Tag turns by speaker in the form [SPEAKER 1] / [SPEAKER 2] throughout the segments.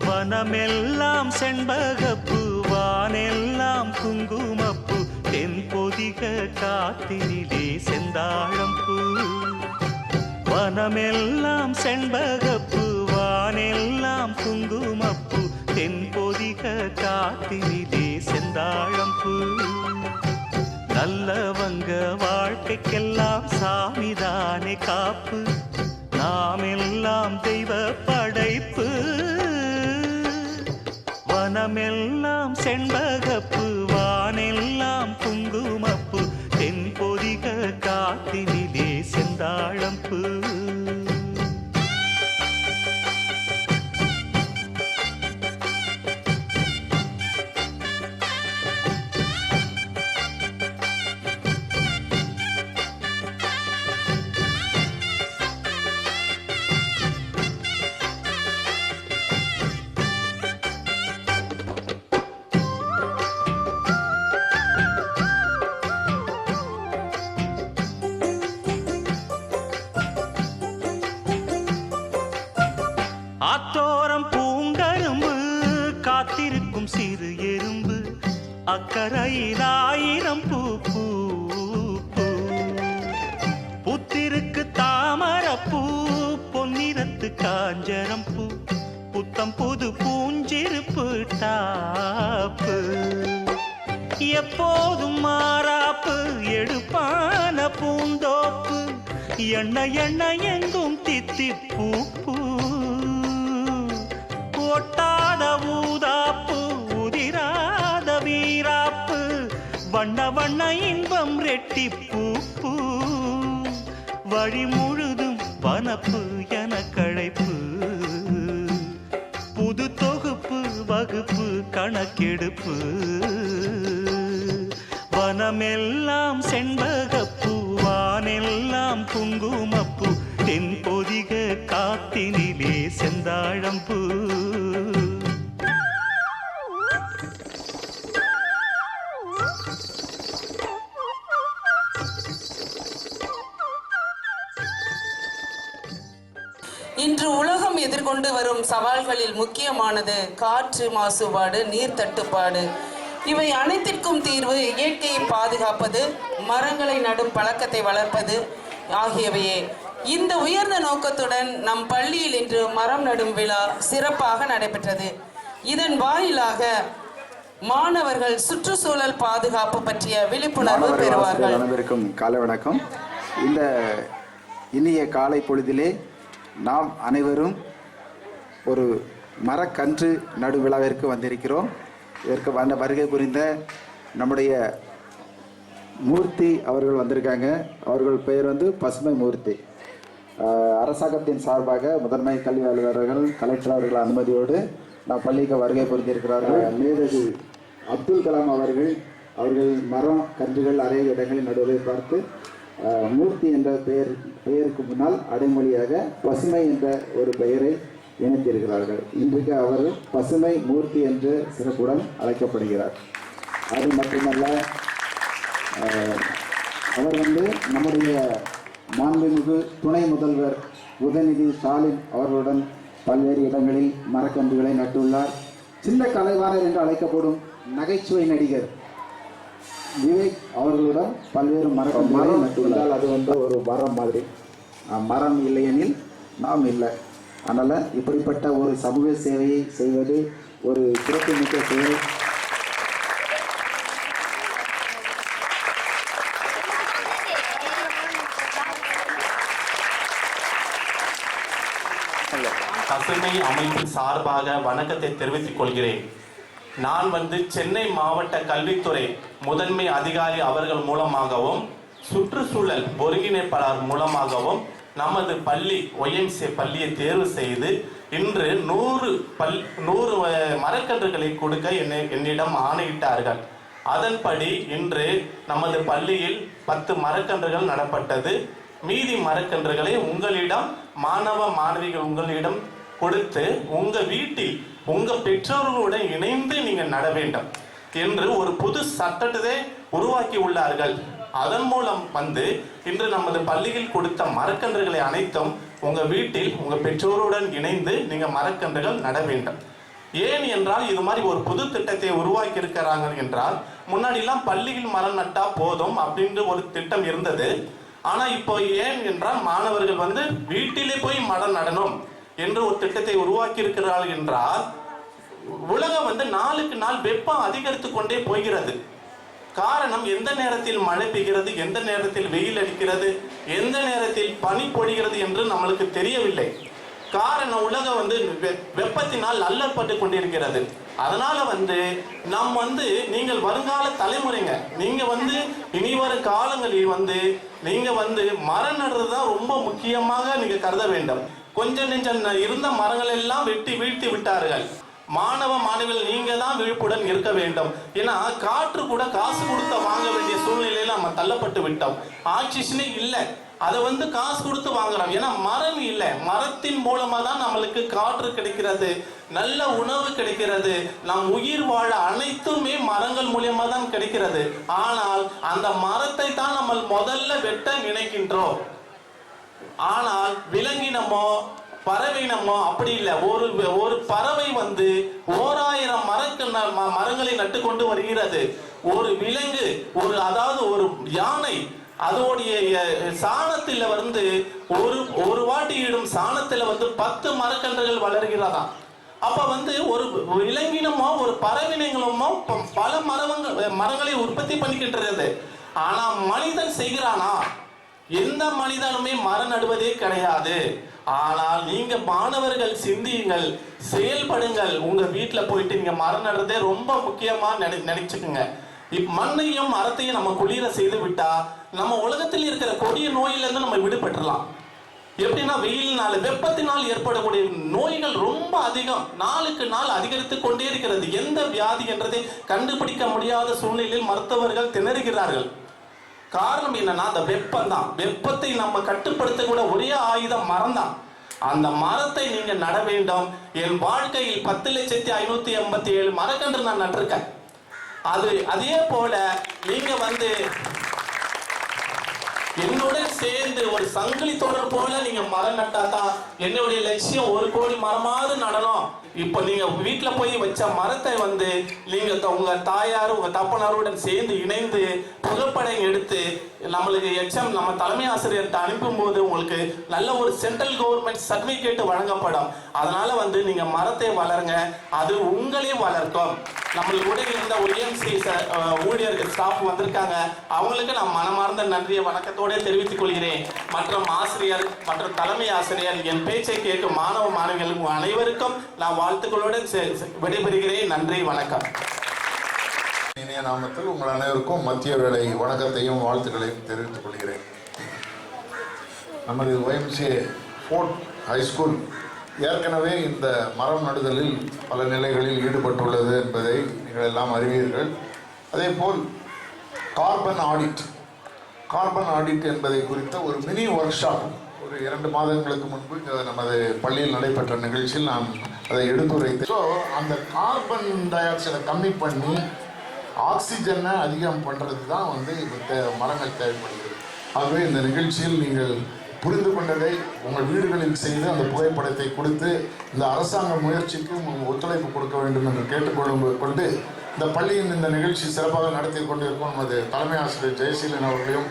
[SPEAKER 1] வனமெல்லாம் செண்பகப்பூ, வானெல்லாம் குங்குமப்பூ, தென்பொதிக காத்தினிலே செந்தாழம்பூ. வனமெல்லாம் செண்பகப்பூ, வானெல்லாம் குங்குமப்பூ, தென்பொதிக காத்தினிலே செந்தாழம்பூ. நல்லவங்க வாழ்க்கைக்கெல்லாம் சாமிதானே காப்பு, நாமெல்லாம் தெய்வ படைப்பு. வனமெல்லாம் செண்பகப்பூ, வானெல்லாம் குங்குமப்பூ, தென்பொதிக காத்தினிலே செந்தாழம்பூ. ஆத்தோரம் பூங்கரும்பு, காத்திருக்கும் சிறு எறும்பு, அக்கரையில் 1000 பூ பூ பூ. புத்திருக்கு தாமரப்பூ, பொன்னிறத்து காஞ்சரம்பூ, புத்தம் புது பூஞ்சிருப்பு டாப்பு. எப்போதும் மாறாப்பு, எடுப்பான பூந்தோப்பு, எண்ணெய் எண்ணெய் எங்கும் தித்திப்பூ பூ. ஒட்டாத ஊதாப்பு, உதிராத வீராப்பு, வண்ண வண்ண இன்பம் ரெட்டிப்பூ பூ. வழி முழுதும் வனப்பு என களைப்பு, புது தொகுப்பு வகுப்பு கணக்கெடுப்பு. வனமெல்லாம் செண்பகப்பூ, வானெல்லாம் குங்குமப்பூ, தென்பொதிக காத்தினிலே செந்தாழம்பூ.
[SPEAKER 2] இன்று உலகம் எதிர்கொண்டு வரும் சவால்களில் முக்கியமானது காற்று மாசுபாடு, நீர் தட்டுப்பாடு. இவை அனைத்திற்கும் தீர்வு இயற்கையை பாதுகாப்பது, மரங்களை நடும் பழக்கத்தை வளர்ப்பது ஆகியவையே. இந்த உயர்ந்த நோக்கத்துடன் நம் பள்ளியில் இன்று மரம் நடும் விழா சிறப்பாக நடைபெற்றது. இதன் வாயிலாக மாணவர்கள் சுற்றுச்சூழல் பாதுகாப்பு பற்றிய விழிப்புணர்வு பெறுவார்கள்.
[SPEAKER 3] அனைவருக்கும் காலை வணக்கம். இந்த இனிய காலை பொழுதிலே நாம் அனைவரும் ஒரு மரக்கன்று நடு விழாவிற்கு வந்திருக்கிறோம். இதற்கு வருகை புரிந்த நம்முடைய மூர்த்தி அவர்கள் வந்திருக்காங்க. அவர்கள் பெயர் பசுமை மூர்த்தி. அரசாங்கத்தின் சார்பாக முதன்மை கல்வி அலுவலர்கள், கலெக்டர் அவர்கள் அனுமதியோடு நம் பள்ளிக்கு வருகை புரிந்திருக்கிறார்கள். மேதகு அப்துல் கலாம் அவர்கள் மரம் கன்றுகள் அநேக இடங்களில் நடுவதை பார்த்து மூர்த்தி என்ற பெயருக்கு முன்னால் அடைமொழியாக பசுமை என்ற ஒரு பெயரை இணைத்திருக்கிறார்கள். இன்றைக்கு அவர் பசுமை மூர்த்தி என்ற சிறப்புடன் அழைக்கப்படுகிறார். அது மட்டுமல்ல, அவர் நம்முடைய மாண்புமிகு துணை முதல்வர் உதயநிதி ஸ்டாலின் அவர்களுடன் பல்வேறு இடங்களில் மரக்கன்றுகளை நட்டுள்ளார். சின்ன கலைவாணர் என்று அழைக்கப்படும் நகைச்சுவை நடிகர் விவேக் அவர்களுடன் பல்வேறு மரக்கன்றுகளை நட்டுள்ளார். அது ஒரு மரம் மாதிரி. மரம் இல்லையெனில் நாம் இல்லை. அதனால் இப்படிப்பட்ட ஒரு சமூக சேவையை செய்வது ஒரு சிறப்புமிக்க செயல்.
[SPEAKER 4] பசுமை அமைப்பின் சார்பாக வணக்கத்தை தெரிவித்துக் கொள்கிறேன். நான் சென்னை மாவட்ட கல்வித்துறை முதன்மை அதிகாரி அவர்கள் மூலமாகவும் சுற்றுச்சூழல் ஒருங்கிணைப்பாளர் மூலமாகவும் நமது பள்ளி ஒய்எம்சிஏ பள்ளியை தேர்வு செய்து இன்று 100 மரக்கன்றுகளை கொடுக்க என்னிடம் ஆணையிட்டார்கள். அதன்படி இன்று நமது பள்ளியில் 10 மரக்கன்றுகள் நடப்பட்டது. மீதி மரக்கன்றுகளை உங்களிடம் மாணவ மாணவிகள் உங்களிடம் கொடுத்து உங்க வீட்டில் உங்க பெற்றோர்களுடன் இணைந்து நீங்க நட வேண்டும் என்று ஒரு புது சட்டத்தை உருவாக்கி உள்ளார்கள். அதன் மூலம் இன்று நமது பள்ளியில் கொடுத்த மரக்கன்றுகளை அனைத்தும் உங்க வீட்டில் உங்க பெற்றோருடன் இணைந்து நீங்க மரக்கன்றுகள் நட வேண்டும். ஏன் என்றால் இது மாதிரி ஒரு புது திட்டத்தை உருவாக்கி இருக்கிறாங்க என்றால், முன்னாடிலாம் பள்ளியில் மரம் நட்டா போதும் அப்படின்ற ஒரு திட்டம் இருந்தது. ஆனா இப்போ ஏன் என்றால் மாணவர்கள் வீட்டிலே போய் மரம் நடணும் என்று ஒரு திட்டத்தை உருவாக்கி இருக்கிறார்கள் என்றால், உலகம் நாளுக்கு நாள் வெப்பம் அதிகரித்து கொண்டே போகிறது. காரணம், எந்த நேரத்தில் மழை பெய்கிறது, எந்த நேரத்தில் வெயில் அடிக்கிறது, எந்த நேரத்தில் பனி பொழிகிறது என்று நம்மளுக்கு தெரியவில்லை. காரணம், உலகம் வெப்பத்தினால் அல்லற்பட்டு கொண்டிருக்கிறது. அதனால நீங்கள் வருங்கால தலைமுறைங்க, நீங்க இனி வரும் காலங்களில் நீங்க மரம் நடுறதுதான் ரொம்ப முக்கியமாக நீங்க கருத வேண்டும். கொஞ்சம் நெஞ்சம் இருந்த மரங்கள் எல்லாம் வெட்டி வீழ்த்தி விட்டார்கள். மாணவ மாணவிகள் நீங்க தான் விழிப்புடன் இருக்க வேண்டும். ஏன்னா காற்று கூட காசு கொடுத்து வாங்க வேண்டிய சூழ்நிலையில நம்ம தள்ளப்பட்டு விட்டோம். ஆக்சிஜனே இல்லை, அதை காசு கொடுத்து வாங்குறோம். ஏன்னா மரம் இல்லை, மரத்தின் மூலமா தான் நம்மளுக்கு காற்று கிடைக்கிறது, நல்ல உணவு கிடைக்கிறது, நம் உயிர் வாழ அனைத்துமே மரங்கள் மூலியமா தான் கிடைக்கிறது. ஆனால் அந்த மரத்தை தான் நம்ம முதல்ல வெட்ட நினைக்கின்றோம். ஆனால் விலங்கினமோ பறவையினமோ அப்படி இல்லை. ஒரு பறவை 1000 மரங்களை நட்டு கொண்டு வருகிறது. ஒரு விலங்கு ஒரு யானை அதோடைய சாணத்தில் ஒரு வாட்டி இடும் சாணத்தில் 10 மரக்கன்றுகள் வளர்கிறதாம். அப்ப ஒரு விலங்கினமோ ஒரு பறவையினங்களுமோ பல மரங்களை உற்பத்தி பண்ணிக்கின்றது. ஆனா மனிதன் செய்கிறானா? எந்த மனிதனுமே மரம் நடுவதே கிடையாது. ஆனால் நீங்க மாணவர்கள் சிந்தியுங்கள், செயல்படுங்கள். உங்க வீட்டுல போயிட்டு நீங்க மரம் நடுறதே ரொம்ப முக்கியமா நினைச்சுக்குங்க. மண்ணையும் மரத்தையும் நம்ம குளிர செய்து விட்டா நம்ம உலகத்தில் இருக்கிற கொடிய நோயிலிருந்து நம்ம விடுபட்டுலாம். எப்படின்னா வெயிலினால வெப்பத்தினால் ஏற்படக்கூடிய நோய்கள் ரொம்ப அதிகம், நாளுக்கு நாள் அதிகரித்து கொண்டே இருக்கிறது. எந்த வியாதி என்றதை கண்டுபிடிக்க முடியாத சூழ்நிலையில் மருத்துவர்கள் திணறுகிறார்கள். காரணம் என்னன்னா அந்த வெப்பம் தான். வெப்பத்தை நம்ம கட்டுப்படுத்த கூட ஒரே ஆயுதம் மரம் தான். அந்த மரத்தை நீங்க நட வேண்டும். என் வாழ்க்கையில் 10,587 மரக்கன்று நான் நட்டிருக்கேன். அதே போல நீங்க என்னுடன் சேர்ந்து ஒரு சங்கிலி தொடர் போல நீங்க மரம் நட்டாதான் என்னுடைய லட்சியம் 1 கோடி மரமாவது நடணும். இப்ப நீங்க வீட்டுல போய் வச்ச மரத்தை நீங்க உங்க தாயார் உங்க தப்பனாருடன் சேர்ந்து இணைந்து புகைப்படம் எடுத்து நம்மளுக்கு நம்ம தலைமை ஆசிரியர்கிட்ட அனுப்பும் போது உங்களுக்கு நல்ல ஒரு சென்ட்ரல் கவர்மெண்ட் சர்டிபிகேட் வழங்கப்படும். அதனால நீங்க மரத்தை வளருங்க, அது உங்களையும் வளர்க்கும். நம்மளுக்கு கூட இருந்த ஒய்எம்சி ஊழியர்கள் ஸ்டாஃப் வந்திருக்காங்க, அவங்களுக்கு நான் மனமார்ந்த நன்றியை வணக்கத்தோடு தெரிவித்துக் கொள்கிறேன். மற்றும் ஆசிரியர் மற்றும் தலைமை ஆசிரியர், என் பேச்சை கேட்கும் மாணவ மாணவிகள் அனைவருக்கும் நான் வாழ்த்துக்களுடன் விடைபெறுகிறேன். நன்றி, வணக்கம்.
[SPEAKER 5] இனிய நாமத்தில் உங்கள் அனைவருக்கும் மத்திய வேளை வணக்கத்தையும் வாழ்த்துக்களையும் தெரிவித்துக் கொள்கிறேன். நமது ஒய்எம்சிஏ ஃபோர்ட் ஹைஸ்கூல் ஏற்கனவே இந்த மரம் நடுதலில் பல நிலைகளில் ஈடுபட்டுள்ளது என்பதை நீங்கள் எல்லாம் அறிவீர்கள். அதேபோல் கார்பன் ஆடிட் என்பதை குறித்த ஒரு மினி ஒர்க் ஷாப் ஒரு 2 மாதங்களுக்கு முன்பு நமது பள்ளியில் நடைபெற்ற நிகழ்ச்சியில் நான் அதை எடுத்துரைத்தேன். ஸோ அந்த கார்பன் டை ஆக்சைடை கம்மி பண்ணி ஆக்சிஜனை அதிகம் பண்ணுறது தான் மரங்கள் தேவைப்படுகிறது. ஆகவே இந்த நிகழ்ச்சியில் நீங்கள் புரிந்து கொண்டதை உங்கள் வீடுகளில் செய்து அந்த புகைப்படத்தை கொடுத்து இந்த அரசாங்க முயற்சிக்கு ஒத்துழைப்பு கொடுக்க வேண்டும் என்று கேட்டுக்கொண்டு இந்த பள்ளியின் இந்த நிகழ்ச்சி சிறப்பாக நடத்தி கொண்டிருக்கும் நமது தலைமை ஆசிரியர் ஜெயசீலன் அவர்களையும்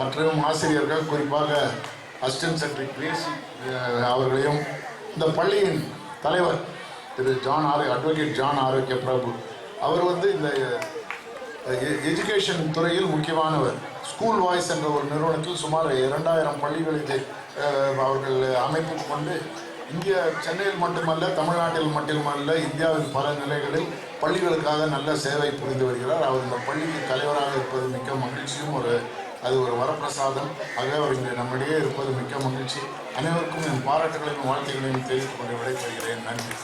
[SPEAKER 5] மற்றும் ஆசிரியர்கள், குறிப்பாக அசிஸ்டன்ட் செக்ரட்டரி கிரேசி அவர்களையும், இந்த பள்ளியின் தலைவர் திரு அட்வொகேட் ஜான் ஆரோக்கிய பிரபு அவர் இந்த எஜுகேஷன் துறையில் முக்கியமானவர். ஸ்கூல் வாய்ஸ் என்ற ஒரு நிறுவனத்தில் சுமார் 2000 பள்ளிகளை அவர்கள் அமைப்பு கொண்டு சென்னையில் மட்டுமல்ல, தமிழ்நாட்டில் மட்டுமல்ல, இந்தியாவின் பல நிலைகளில் பள்ளிகளுக்காக நல்ல சேவை புரிந்து வருகிறார். அவர் இந்த பள்ளிக்கு தலைவராக இருப்பது மிக்க மகிழ்ச்சியும் ஒரு அது ஒரு வரப்பிரசாதம். ஆகவே அவர் இங்கே நம்மிடையே இருப்பது மிக்க மகிழ்ச்சி. அனைவருக்கும் என் பாராட்டுகளையும் வாழ்த்துக்களையும் தெரிவித்துக் கொண்டு விடைபெறுகிறேன். நன்றி.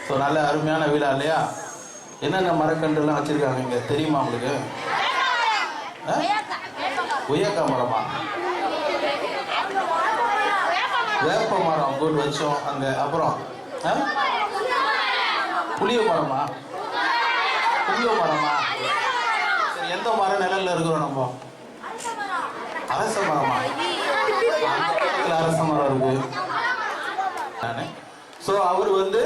[SPEAKER 6] ஸோ நல்ல அருமையான விழா இல்லையா? என்னென்ன மரக்கன்றுலாம் வச்சுருக்காங்க இங்கே தெரியுமா உங்களுக்கு? கொய்யாக்கா மரமா? வேப்ப மரம் குட் வச்சோம் அங்கே. அப்புறம் புளிய மரமா? புளிய மரமா? சரி, எந்த மரம் நிழல்ல இருக்கிறோம் நம்ம? அரச மரமா? அரச மரம் இருக்கு. ஸோ அவர் வந்து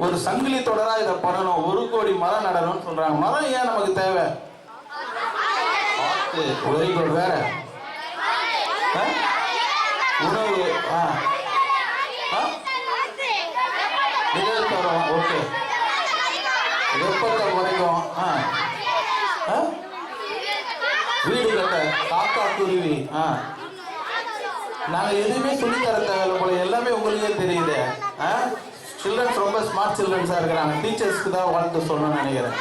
[SPEAKER 6] ஒரு சங்கிலி தொடரா இதை பண்ணணும், 1 கோடி மரம் நடணும்னு சொல்றாங்க. மரம் ஏன் நமக்கு தேவை? Very good. வேற உணவு, நிழல் தரும், ஓகே, வெப்பத்தை குறைக்கும், வீடு கட்ட, காக்கா குருவி. நாங்கள் எதுவுமே சொல்லி தர தேவையில்லை போல, எல்லாமே உங்களுக்கே தெரியுது. சில்ட்ரன்ஸ் ரொம்ப ஸ்மார்ட் சில்ட்ரன்ஸாக இருக்கிறாங்க. டீச்சர்ஸ்க்கு தான் வாழ்த்து சொல்லணும்னு நினைக்கிறேன்.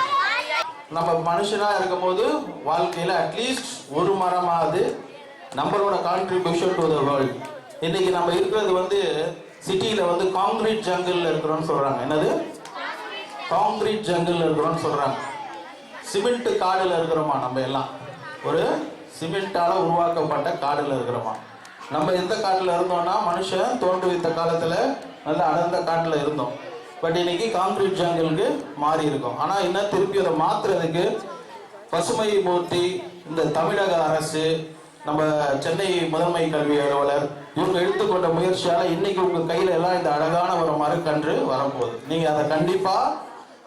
[SPEAKER 6] நம்ம மனுஷனாக இருக்கும் போது வாழ்க்கையில் அட்லீஸ்ட் ஒரு மரமாவது நம்மளோட கான்ட்ரிபியூஷன் டு த வேர்ல்ட். இன்னைக்கு நம்ம இருக்கிறது வந்து சிட்டியில் வந்து காங்கிரீட் ஜங்கிள் இருக்கிறோன்னு சொல்கிறாங்க. என்னது? காங்கிரீட் ஜங்கிள் இருக்கிறோன்னு சொல்கிறாங்க. சிமெண்ட் காடில் இருக்கிறோமா? நம்ம எல்லாம் ஒரு சிமெண்டால் உருவாக்கப்பட்ட காடில் இருக்கிறோமா? நம்ம எந்த காட்டில் இருந்தோம்னா மனுஷன் தோன்றுவித்த காலத்தில் நல்ல அடர்ந்த காட்டில் இருந்தோம். பட் இன்னைக்கு காங்கிரீட் ஜங்கிளுக்கு மாறி இருக்கும். ஆனால் என்ன திருப்பி அதை மாற்றுறதுக்கு பசுமை மூர்த்தி, இந்த தமிழக அரசு, நம்ம சென்னை முதன்மை கல்வி அலுவலர் இவங்க எடுத்துக்கொண்ட முயற்சியால் இன்னைக்கு உங்கள் கையில் எல்லாம் இந்த அழகான ஒரு மரக்கன்று வரப்போகுது. நீங்கள் அதை கண்டிப்பாக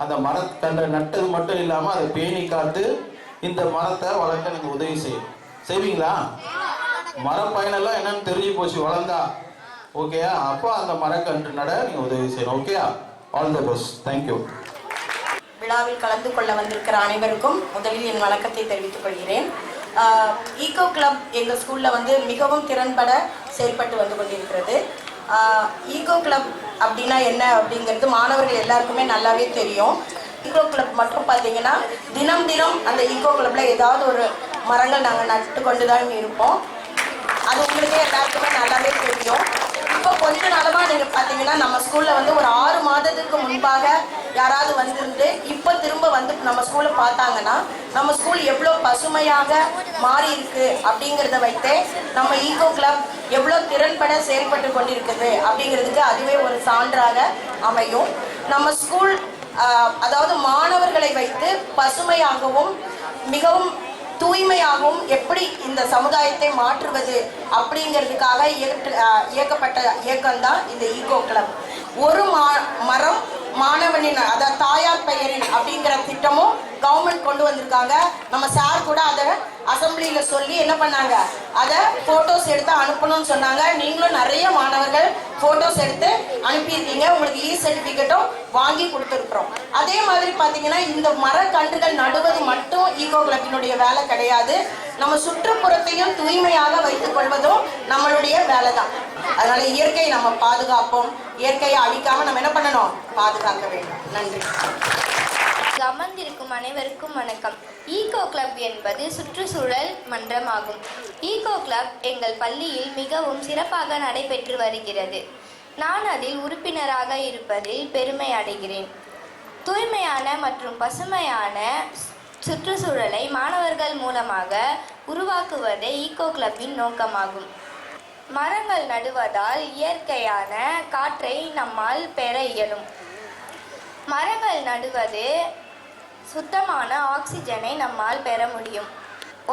[SPEAKER 6] அந்த மரக்கன்றை நட்டது மட்டும் இல்லாமல் அதை பேணி காத்து இந்த மரத்தை வளர்க்க நீங்கள் உதவி செய்வீங்களா? மரப்பயனெல்லாம் என்னன்னு தெரிஞ்சு போச்சு வளர்ந்தா, ஓகேயா? அப்போ அந்த மரக்கன்று நட நீங்கள் உதவி செய்யணும், ஓகேயா? All the best. தேங்க்யூ.
[SPEAKER 7] விழாவில் கலந்து கொள்ள வந்திருக்கிற அனைவருக்கும் முதலில் என் வணக்கத்தை தெரிவித்துக் கொள்கிறேன். ஈகோ கிளப் எங்கள் ஸ்கூலில் வந்து மிகவும் திறன்பட செயல்பட்டு வந்து கொண்டிருக்கிறது. ஈகோ கிளப் அப்படின்னா என்ன அப்படிங்கிறது மாணவர்கள் எல்லாருக்குமே நல்லாவே தெரியும். ஈகோ கிளப் மட்டும் பார்த்தீங்கன்னா தினம் தினம் அந்த ஈகோ கிளப்பில் ஏதாவது ஒரு மரங்கள் நாங்கள் நட்டு கொண்டு தான் இருப்போம். அது உங்களுக்கே எல்லாருக்குமே நல்லாவே தெரியும். இப்போ கொஞ்ச நாளமாக நீங்கள் பார்த்தீங்கன்னா நம்ம ஸ்கூலில் வந்து ஒரு 6 மாதத்துக்கு முன்பாக யாராவது வந்திருந்து இப்போ திரும்ப வந்து நம்ம ஸ்கூலை பார்த்தாங்கன்னா நம்ம ஸ்கூல் எவ்வளோ பசுமையாக மாறி இருக்கு அப்படிங்கிறத வைத்தே நம்ம ஈகோ கிளப் எவ்வளோ திறன்பட செயல்பட்டு கொண்டிருக்குது அப்படிங்கிறதுக்கு அதுவே ஒரு சான்றாக அமையும். நம்ம ஸ்கூல் அதாவது மாணவர்களை வைத்து பசுமையாகவும் மிகவும் தூய்மையாகவும் எப்படி இந்த சமுதாயத்தை மாற்றுவது அப்படிங்கிறதுக்காக இயக்கப்பட்ட இயக்கம்தான் இந்த ஈகோ கிளப். ஒரு மரம் மாணவனின் அதாவது தாயார் பெயரில் அப்படிங்கிற திட்டமும் கவர்மெண்ட் கொண்டு வந்திருக்காங்க. நம்ம சார் கூட அதை அசம்பிளியில் சொல்லி என்ன பண்ணாங்க, அதை ஃபோட்டோஸ் எடுத்து அனுப்பணும்னு சொன்னாங்க. நீங்களும் நிறைய மாணவர்கள் ஃபோட்டோஸ் எடுத்து அனுப்பியிருக்கீங்க. உங்களுக்கு சர்டிஃபிகேட்டும் வாங்கி கொடுத்துருக்குறோம். அதே மாதிரி பார்த்தீங்கன்னா இந்த மரக்கன்றுகள் நடுவது மட்டும் ஈகோ கிளப்பினுடைய வேலை கிடையாது. நம்ம சுற்றுப்புறத்தையும் தூய்மையாக வைத்துக் கொள்வதும் நம்மளுடைய வேலை தான். அதனால இயற்கையை நம்ம பாதுகாப்போம். இயற்கையை அழிக்காம நம்ம என்ன பண்ணணும், பாதுகாக்க வேண்டும். நன்றி.
[SPEAKER 8] அமர்ந்திருக்கும் அனைவருக்கும் வணக்கம். ஈகோ கிளப் என்பது சுற்றுச்சூழல் மன்றமாகும். ஈகோ கிளப் எங்கள் பள்ளியில் மிகவும் சிறப்பாக நடைபெற்று வருகிறது. நான் அதில் உறுப்பினராக இருப்பதில் பெருமை அடைகிறேன். தூய்மையான மற்றும் பசுமையான சுற்றுச்சூழலை மாணவர்கள் மூலமாக உருவாக்குவதே ஈகோ கிளப்பின் நோக்கமாகும். மரங்கள் நடுவதால் இயற்கையான காற்றை நம்மால் பெற இயலும். மரங்கள் நடுவது சுத்தமான ஆக்சிஜனை நம்மால் பெற முடியும்.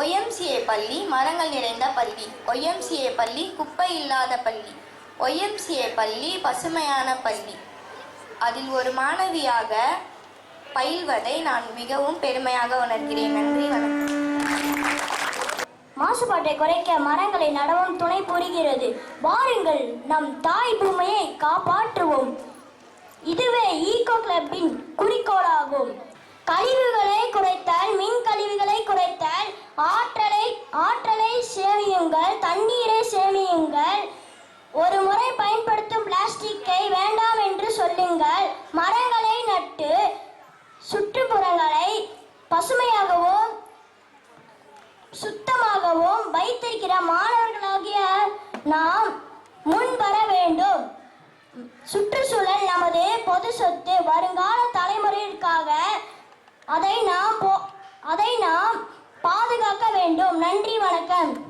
[SPEAKER 8] ஒய்எம்சிஏ பள்ளி மரங்கள் நிறைந்த பள்ளி. ஒய்எம்சிஏ பள்ளி குப்பை இல்லாத பள்ளி. ஒய்எம்சிஏ பள்ளி பசுமையான பள்ளி. அதில் ஒரு மாணவியாக பயில்வதை நான் மிகவும் பெருமையாக உணர்கிறேன். நன்றி, வணக்கம்.
[SPEAKER 9] மாசுபாட்டை குறைக்க மரங்களை நடவும் துணை புரிகிறது. வாருங்கள், நம் தாய் பூமியை காப்பாற்றுவோம். இதுவே ஈகோ கிளப்பின் குறிக்கோளாகும். கழிவுகளை குறைத்தல், மின் கழிவுகளை குறைத்தல், ஆற்றலை சேமியுங்கள், தண்ணீரை சேமியுங்கள், ஒரு முறை பயன்படுத்தும் பிளாஸ்டிக்கை வேண்டாம் என்று சொல்லுங்கள், மரங்களை நட்டு சுற்றுப்புறங்களை பசுமையாகவும் சுத்தமாகவும் வைத்திருக்கிற மாணவர்களாகிய நாம் முன் வர வேண்டும். சுற்றுச்சூழல் நமது பொது சொத்து. வருங்கால தலைமுறைக்காக அதை நாம் பாதுகாக்க வேண்டும். நன்றி, வணக்கம்.